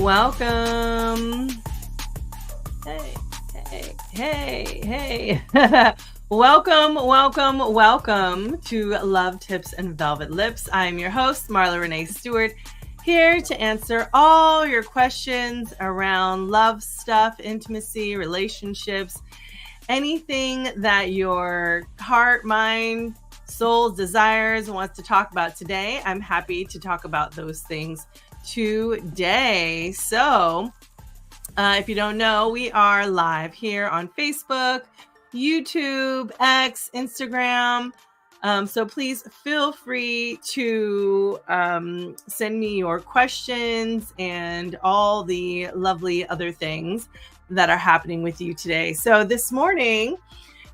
welcome. Hey. Welcome to Love Tips and Velvet Lips. I'm your host, Marla Renee Stewart, here to answer all your questions around love stuff, intimacy, relationships, anything that your heart, mind, soul desires, wants to talk about today. I'm happy to talk about those things today. So, if you don't know, we are live here on Facebook, YouTube, X, Instagram. So please feel free to send me your questions and all the lovely other things that are happening with you today. So this morning,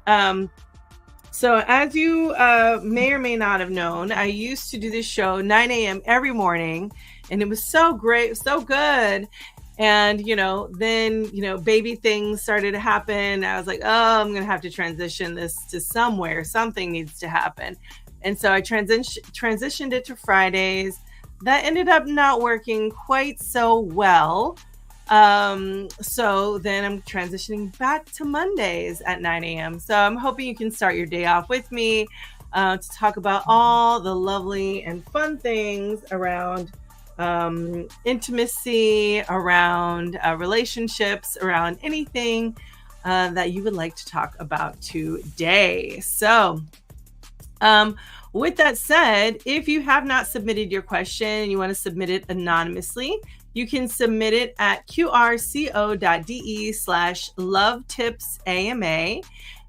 so as you may or may not have known, I used to do this show 9 a.m. every morning, and it was so great, so good. And, then, baby things started to happen. I was like, oh, I'm going to have to transition this to somewhere. Something needs to happen. And so I transitioned it to Fridays. That ended up not working quite so well. So then I'm transitioning back to Mondays at 9 a.m. So I'm hoping you can start your day off with me to talk about all the lovely and fun things around intimacy, around relationships, around anything that you would like to talk about today. So, with that said, if you have not submitted your question and you want to submit it anonymously, you can submit it at qrco.de/lovetipsama,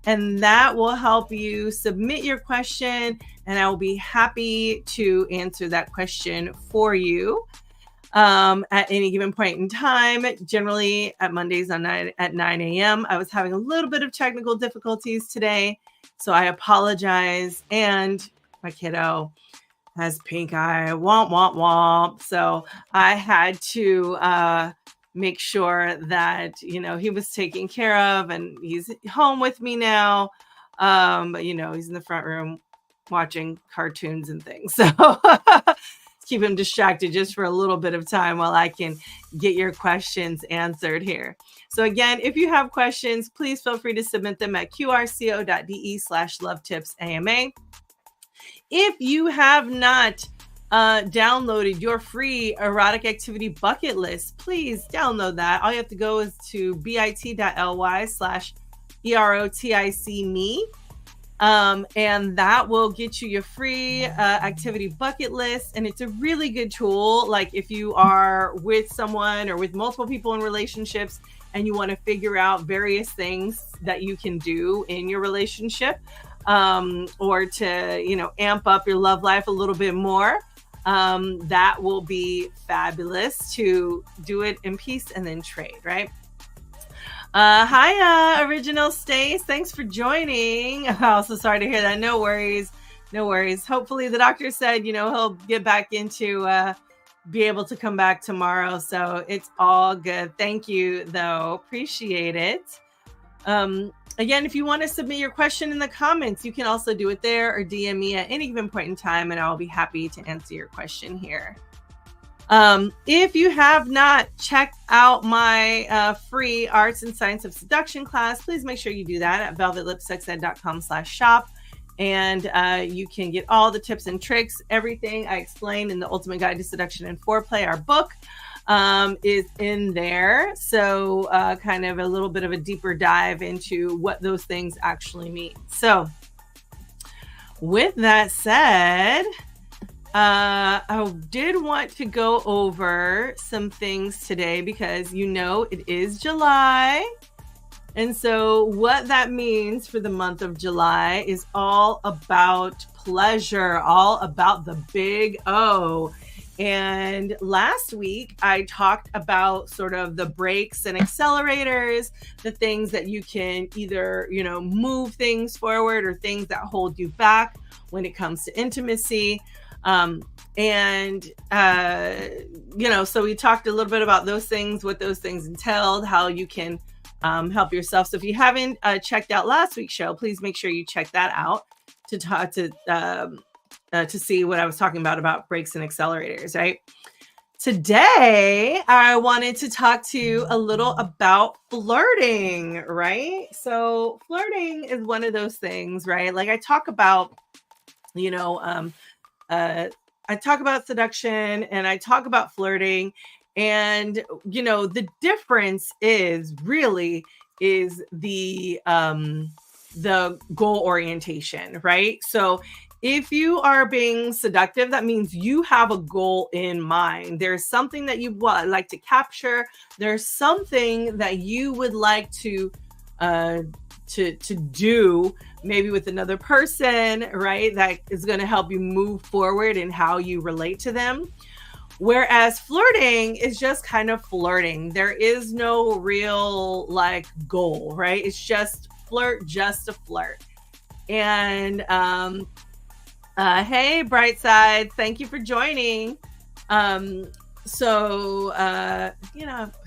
and that will help you submit your question, and I will be happy to answer that question for you at any given point in time, generally at Mondays at 9 a.m. I was having a little bit of technical difficulties today, so I apologize. And my kiddo has pink eye, womp, womp, womp. So I had to make sure that, he was taken care of, and he's home with me now. But, he's in the front room watching cartoons and things. So keep him distracted just for a little bit of time while I can get your questions answered here. So again, if you have questions, please feel free to submit them at qrco.de/lovetipsama. If you have not downloaded your free erotic activity bucket list, please download that. All you have to go is to bit.ly/eroticme. And that will get you your free activity bucket list. And it's a really good tool. Like if you are with someone or with multiple people in relationships and you want to figure out various things that you can do in your relationship, or to, amp up your love life a little bit more, that will be fabulous to do it in peace and then trade, right? Hi, Original Stace. Thanks for joining. I'm so sorry to hear that. No worries. Hopefully the doctor said, he'll get back into, be able to come back tomorrow. So it's all good. Thank you, though. Appreciate it. Again, if you want to submit your question in the comments, you can also do it there or DM me at any given point in time, and I'll be happy to answer your question here. If you have not checked out my free Arts and Science of Seduction class, please make sure you do that at velvetlipsexed.com/shop. And you can get all the tips and tricks, everything I explained in the Ultimate Guide to Seduction and Foreplay. Our book is in there. So kind of a little bit of a deeper dive into what those things actually mean. So with that said, I did want to go over some things today because it is July. And so what that means for the month of July is all about pleasure, all about the big O. And last week I talked about sort of the brakes and accelerators, the things that you can either, move things forward or things that hold you back when it comes to intimacy. So we talked a little bit about those things, what those things entailed, how you can help yourself. So if you haven't checked out last week's show, please make sure you check that out to talk to see what I was talking about brakes and accelerators, right? Today, I wanted to talk to you a little about flirting, right? So, flirting is one of those things, right? Like I talk about, you know, uh, I talk about seduction and I talk about flirting, and the difference is really is the goal orientation, right? So if you are being seductive, that means you have a goal in mind. There's something that you like to capture. There's something that you would like uh, to do, maybe with another person, right? That is going to help you move forward in how you relate to them. Whereas flirting is just kind of flirting. There is no real like goal, right? It's just flirt, just to flirt. And hey, Brightside, thank you for joining. Put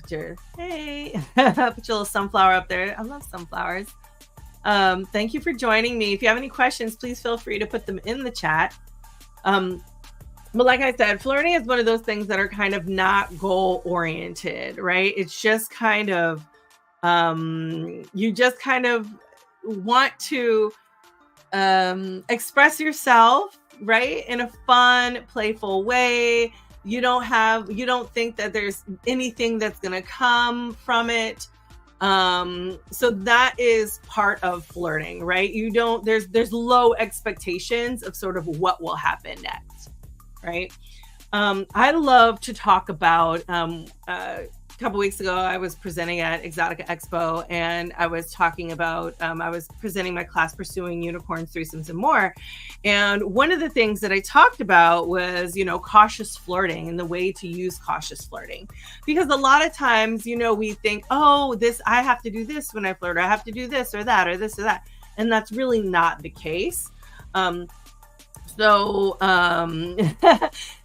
your hey, put your little sunflower up there. I love sunflowers. Thank you for joining me. If you have any questions, please feel free to put them in the chat. But like I said, flirting is one of those things that are kind of not goal oriented, right? It's just kind of, you just kind of want to express yourself, right? In a fun, playful way. You don't think that there's anything that's going to come from it. So that is part of flirting, right? There's low expectations of sort of what will happen next, right? I love to talk about, a couple weeks ago, I was presenting at Exotica Expo, and I was talking about, I was presenting my class Pursuing Unicorns, Threesomes, and More. And one of the things that I talked about was, cautious flirting and the way to use cautious flirting. Because a lot of times, we think, oh, I have to do this when I flirt, or I have to do this or that, or this or that. And that's really not the case.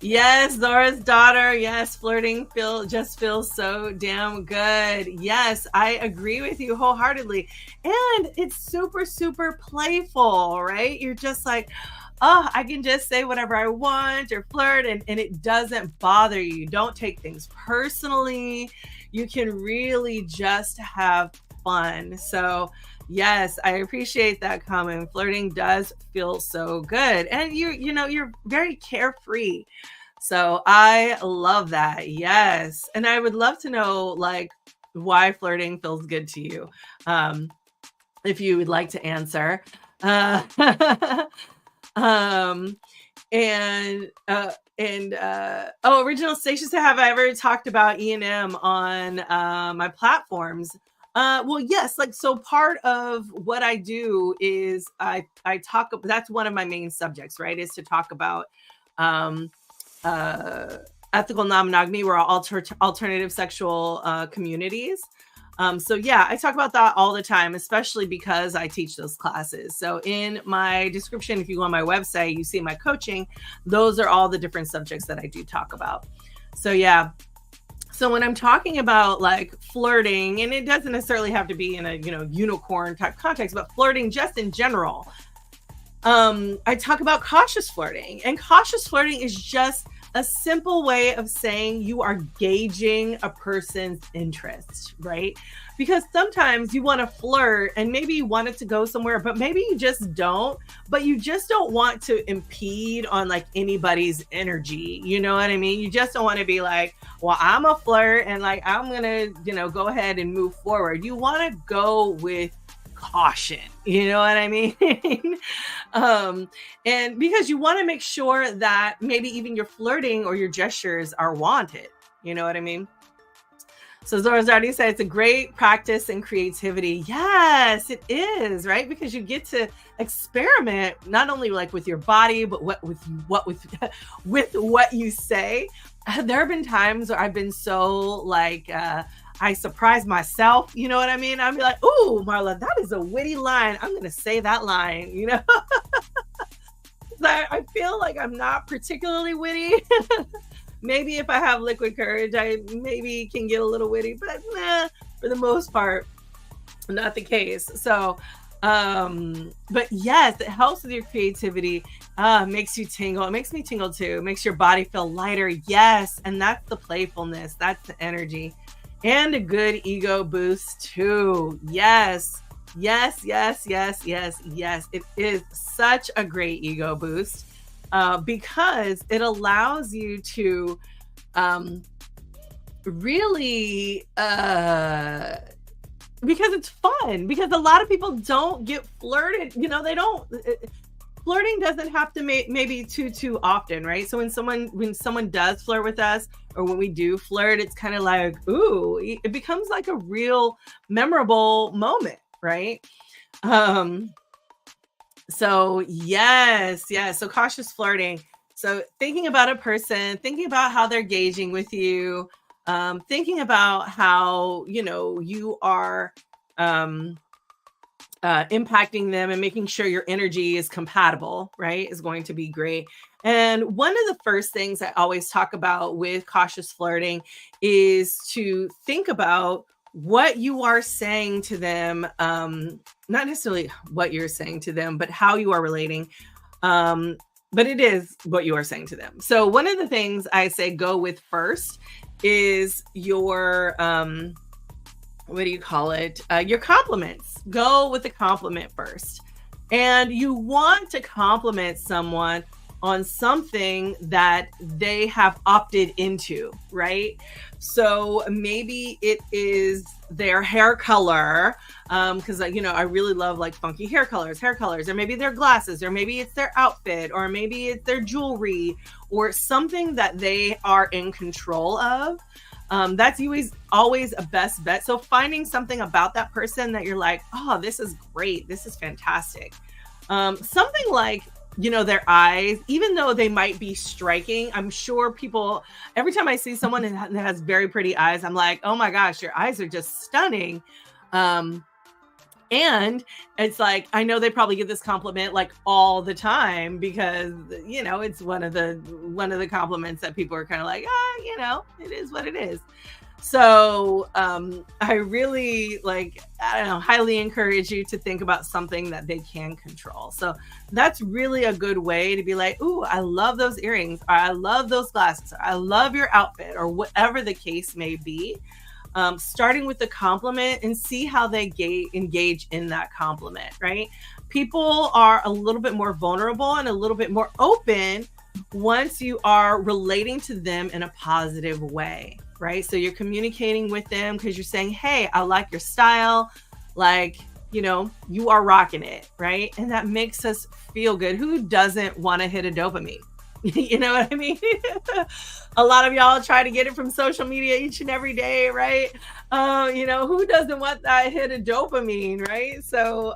Yes, Zora's daughter. Yes, flirting just feels so damn good. Yes, I agree with you wholeheartedly. And it's super, super playful, right? You're just like, oh, I can just say whatever I want or flirt, and it doesn't bother you. You don't take things personally. You can really just have fun. So yes, I appreciate that comment. Flirting does feel so good. And you're very carefree. So I love that. Yes. And I would love to know like why flirting feels good to you. If you would like to answer. Original Stations, have I ever talked about E&M on my platforms? Well, yes, like, so part of what I do is I talk, that's one of my main subjects, right? Is to talk about ethical non-monogamy. We're all alternative sexual communities. So yeah, I talk about that all the time, especially because I teach those classes. So in my description, if you go on my website, you see my coaching, those are all the different subjects that I do talk about. So yeah. So when I'm talking about like flirting, and it doesn't necessarily have to be in a, unicorn type context, but flirting just in general, I talk about cautious flirting. And cautious flirting is just a simple way of saying you are gauging a person's interest, right? Because sometimes you want to flirt and maybe you want it to go somewhere, but maybe you just don't, but you just don't want to impede on like anybody's energy. You know what I mean? You just don't want to be like, well, I'm a flirt and like, I'm going to, go ahead and move forward. You want to go with caution, you know what I mean? And because you want to make sure that maybe even your flirting or your gestures are wanted, you know what I mean? So Zora's already said it's a great practice in creativity. Yes, it is, right? Because you get to experiment not only like with your body, but with what you say. There have been times where I've been so like I surprise myself, you know what I mean? I'll be like, "Ooh, Marla, that is a witty line. I'm gonna say that line," you know. I feel like I'm not particularly witty. Maybe if I have liquid courage, I maybe can get a little witty, but for the most part, not the case. So But yes, it helps with your creativity. Makes you tingle. It makes me tingle too. It makes your body feel lighter. Yes. And that's the playfulness. That's the energy. And a good ego boost too. Yes. Yes, yes, yes, yes, yes. It is such a great ego boost because it allows you to really because it's fun, because a lot of people don't get flirted, they don't flirting doesn't have to maybe too often, right? So when someone does flirt with us, or when we do flirt, it's kind of like, ooh, it becomes like a real memorable moment, right? um so yes, so cautious flirting. So thinking about a person, thinking about how they're gauging with you, thinking about how you are um impacting them, and making sure your energy is compatible, right, is going to be great. And one of the first things I always talk about with cautious flirting is to think about what you are saying to them, not necessarily what you're saying to them, but how you are relating. Um, but it is what you are saying to them. So one of the things I say go with first is your what do you call it? Your compliments. Go with the compliment first. And you want to compliment someone on something that they have opted into, right? So maybe it is their hair color, because I really love like funky hair colors, or maybe their glasses, or maybe it's their outfit, or maybe it's their jewelry, or something that they are in control of. That's always a best bet. So finding something about that person that you're like, oh, this is great, this is fantastic. Something like, their eyes, even though they might be striking, I'm sure people, every time I see someone that has very pretty eyes, I'm like, oh my gosh, your eyes are just stunning. And it's like, I know they probably get this compliment like all the time, because it's one of the compliments that people are kind of like, it is what it is. So I really highly encourage you to think about something that they can control. So that's really a good way to be like, ooh, I love those earrings, or I love those glasses, or I love your outfit, or whatever the case may be. Starting with the compliment, and see how they engage in that compliment, right? People are a little bit more vulnerable and a little bit more open once you are relating to them in a positive way, right? So you're communicating with them because you're saying, hey, I like your style. Like, you are rocking it, right? And that makes us feel good. Who doesn't want to hit a dopamine? You know what I mean? A lot of y'all try to get it from social media each and every day, right? Who doesn't want that hit of dopamine, right? So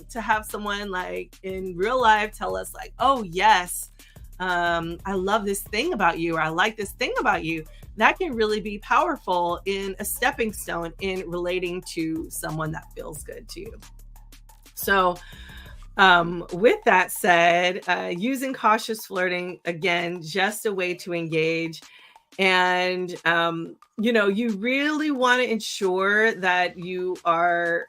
to have someone like in real life tell us like, oh yes, I love this thing about you, or I like this thing about you, that can really be powerful in a stepping stone in relating to someone that feels good to you. So with that said, using cautious flirting, again, just a way to engage. And, you really want to ensure that you are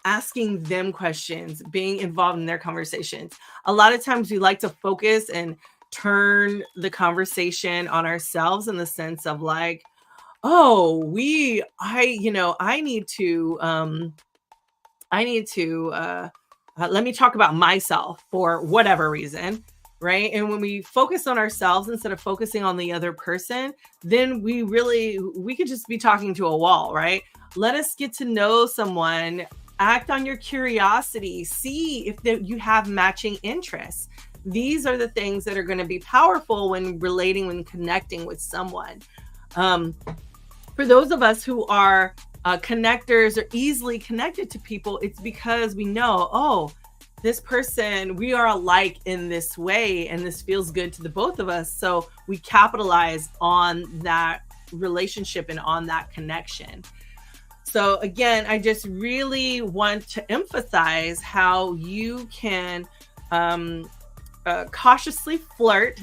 asking them questions, being involved in their conversations. A lot of times we like to focus and turn the conversation on ourselves, in the sense of like, oh, I need to let me talk about myself for whatever reason, right? And when we focus on ourselves instead of focusing on the other person, then we could just be talking to a wall, right? Let us get to know someone, act on your curiosity, see if you have matching interests. These are the things that are going to be powerful when connecting with someone. For those of us who are connectors, or easily connected to people, it's because we know, oh, this person, we are alike in this way, and this feels good to the both of us. So we capitalize on that relationship and on that connection. So again, I just really want to emphasize how you can cautiously flirt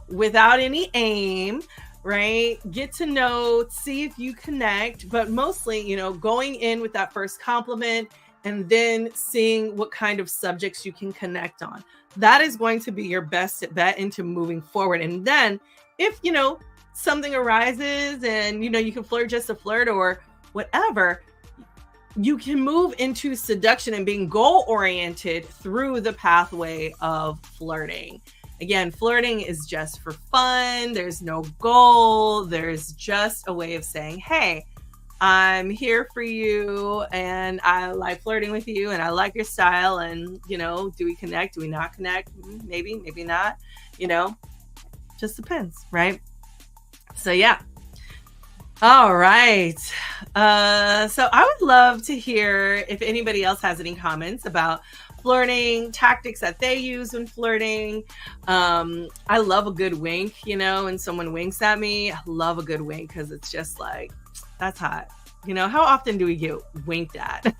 without any aim, right? Get to know, see if you connect, but mostly, going in with that first compliment and then seeing what kind of subjects you can connect on. That is going to be your best bet into moving forward. And then if, something arises and, you can flirt just to flirt or whatever, you can move into seduction and being goal-oriented through the pathway of flirting. Again, flirting is just for fun. There's no goal. There's just a way of saying, hey, I'm here for you and I like flirting with you and I like your style. And, do we connect? Do we not connect? Maybe, maybe not, just depends, right? So, yeah. All right. So I would love to hear if anybody else has any comments about flirting, tactics that they use when flirting. I love a good wink, when someone winks at me. I love a good wink because it's just like, that's hot. How often do we get winked at?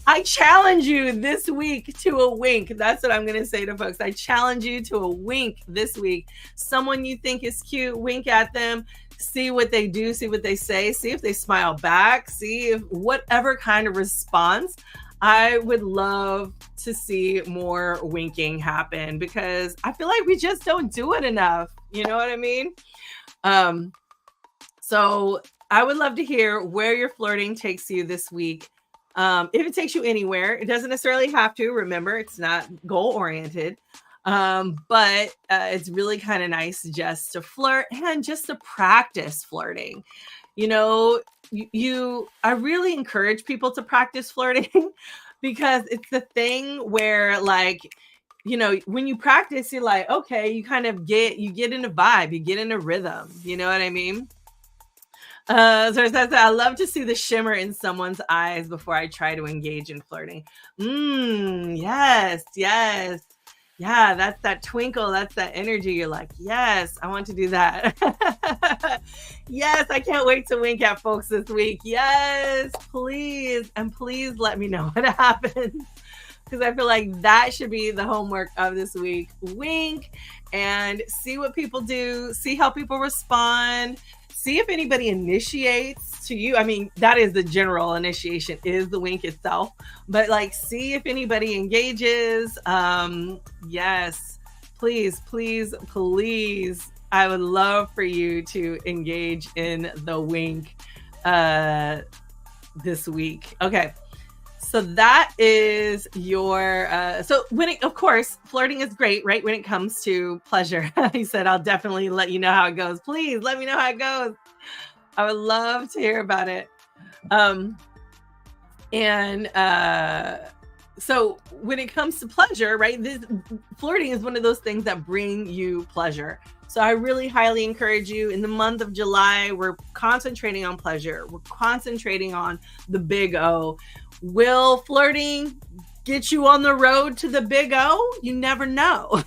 I challenge you this week to a wink. That's what I'm going to say to folks. I challenge you to a wink this week. Someone you think is cute, wink at them. See what they do, see what they say, see if they smile back, see if whatever kind of response. I would love to see more winking happen because I feel like we just don't do it enough. You know what I mean? So I would love to hear where your flirting takes you this week. If it takes you anywhere, it doesn't necessarily have to. Remember, it's not goal-oriented. But it's really kind of nice just to flirt and just to practice flirting. I really encourage people to practice flirting because it's the thing where when you practice, you're like, okay, you get in a vibe, you get in a rhythm. You know what I mean? So I love to see the shimmer in someone's eyes before I try to engage in flirting. Yes. Yeah, that's that twinkle. That's that energy. You're like, yes, I want to do that. Yes, I can't wait to wink at folks this week. Yes, please. And please let me know what happens. Because I feel like that should be the homework of this week. Wink and see what people do. See how people respond. See if anybody initiates to you. I mean, that is the general initiation, is the wink itself. But see if anybody engages. Yes, please. I would love for you to engage in the wink this week. Okay. So that is your, of course, flirting is great, right? When it comes to pleasure. He said, I'll definitely let you know how it goes. Please let me know how it goes. I would love to hear about it. So when it comes to pleasure, right? Flirting is one of those things that bring you pleasure. So I really highly encourage you. In the month of July, we're concentrating on pleasure. We're concentrating on the big O. Will flirting get you on the road to the big O? You never know.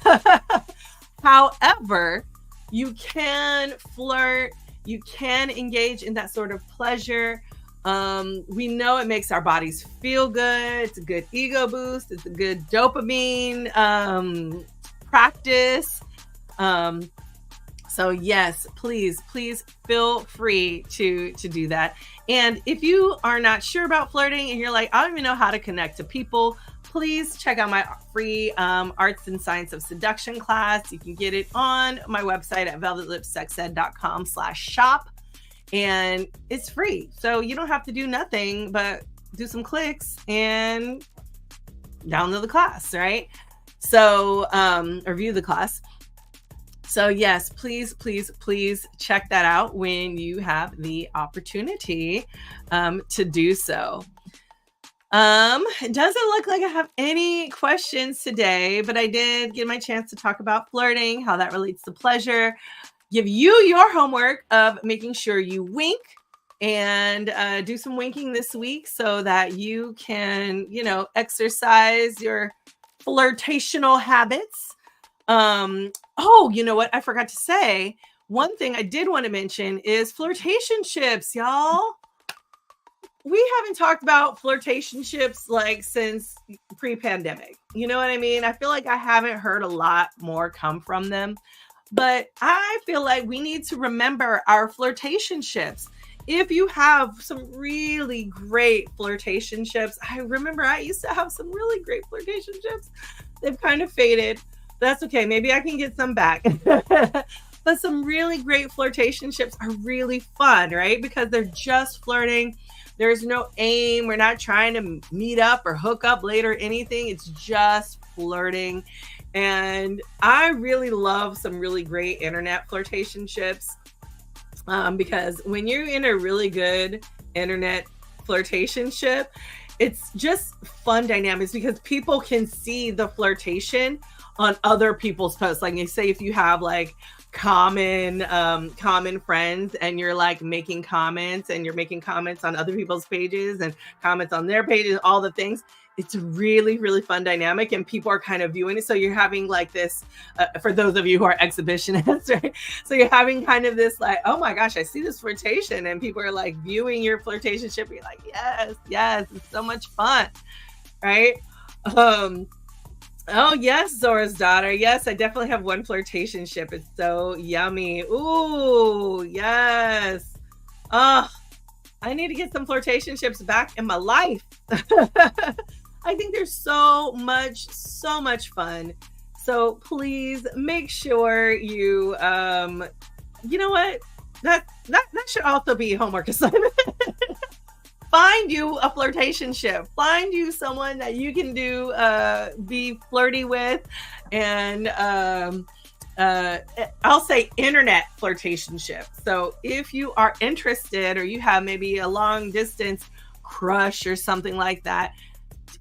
However, you can flirt. You can engage in that sort of pleasure. We know it makes our bodies feel good. It's a good ego boost. It's a good dopamine practice. So yes, please feel free to do that. And if you are not sure about flirting and you're like, I don't even know how to connect to people, please check out my free Arts and Science of Seduction class. You can get it on my website at velvetlipsexed.com/shop. And it's free. So you don't have to do nothing but do some clicks and download the class, right? So, or view the class. So yes, please check that out when you have the opportunity to do so. It doesn't look like I have any questions today, but I did get my chance to talk about flirting, how that relates to pleasure, give you your homework of making sure you wink and do some winking this week so that you can, exercise your flirtational habits. Oh, you know what? I forgot to say. One thing I did want to mention is flirtationships, y'all. We haven't talked about flirtationships since pre-pandemic. You know what I mean? I feel like I haven't heard a lot more come from them. But I feel like we need to remember our flirtationships. if you have some really great flirtationships, I remember I used to have some really great flirtationships. They've kind of faded. That's okay. Maybe I can get some back. But some really great flirtationships are really fun, right? Because they're just flirting. There's no aim. We're not trying to meet up or hook up later or anything. It's just flirting. And I really love some really great internet flirtationships, because when you're in a really good internet flirtationship, it's just fun dynamics because people can see the flirtation on other people's posts. Like, you say, if you have like common friends and you're like making comments and you're making comments on other people's pages and comments on their pages, all the things, it's a really, really fun dynamic, and people are kind of viewing it. So you're having like this, for those of you who are exhibitionists, right? So you're having kind of this like, oh my gosh, I see this flirtation, and people are like viewing your flirtationship. You're like, yes, it's so much fun, right? Oh yes, Zora's daughter. Yes, I definitely have one flirtationship. It's so yummy. Ooh, yes. Oh, I need to get some flirtationships back in my life. I think there's so much fun. So please make sure you, you know what? That should also be a homework assignment. Find you a flirtationship. Find you someone that you can do, be flirty with, and I'll say internet flirtationship. So if you are interested, or you have maybe a long distance crush or something like that,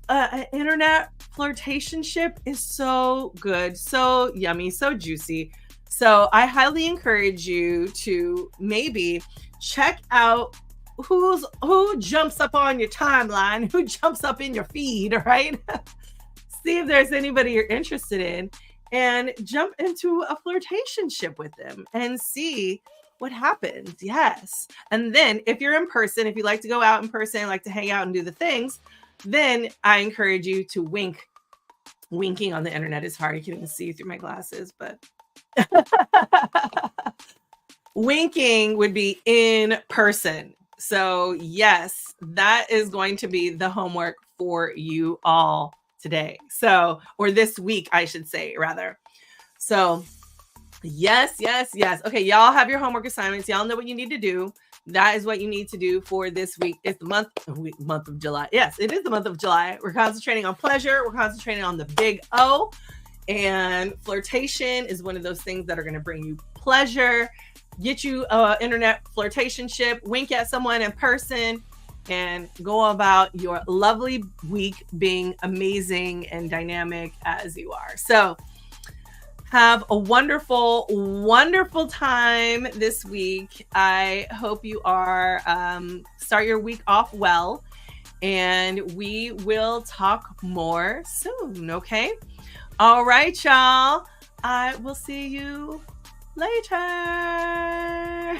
an internet flirtationship is so good, so yummy, so juicy. So I highly encourage you to maybe check out who jumps up on your timeline, who jumps up in your feed, right? See if there's anybody you're interested in, and jump into a flirtationship with them and see what happens. Yes. And then if you're in person, if you like to go out in person, like to hang out and do the things, then I encourage you to wink. Winking on the internet is hard. You can even see through my glasses, but winking would be in person. So yes, that is going to be the homework for you all today. So, or this week, I should say, rather. So yes. Okay, y'all have your homework assignments. Y'all know what you need to do. That is what you need to do for this week. It's the month of July. Yes, it is the month of July. We're concentrating on pleasure. We're concentrating on the big O. And flirtation is one of those things that are going to bring you pleasure, get you an internet flirtationship, wink at someone in person, and go about your lovely week being amazing and dynamic as you are. So have a wonderful, wonderful time this week. I hope you are start your week off well, and we will talk more soon, okay? All right, y'all. I will see you later.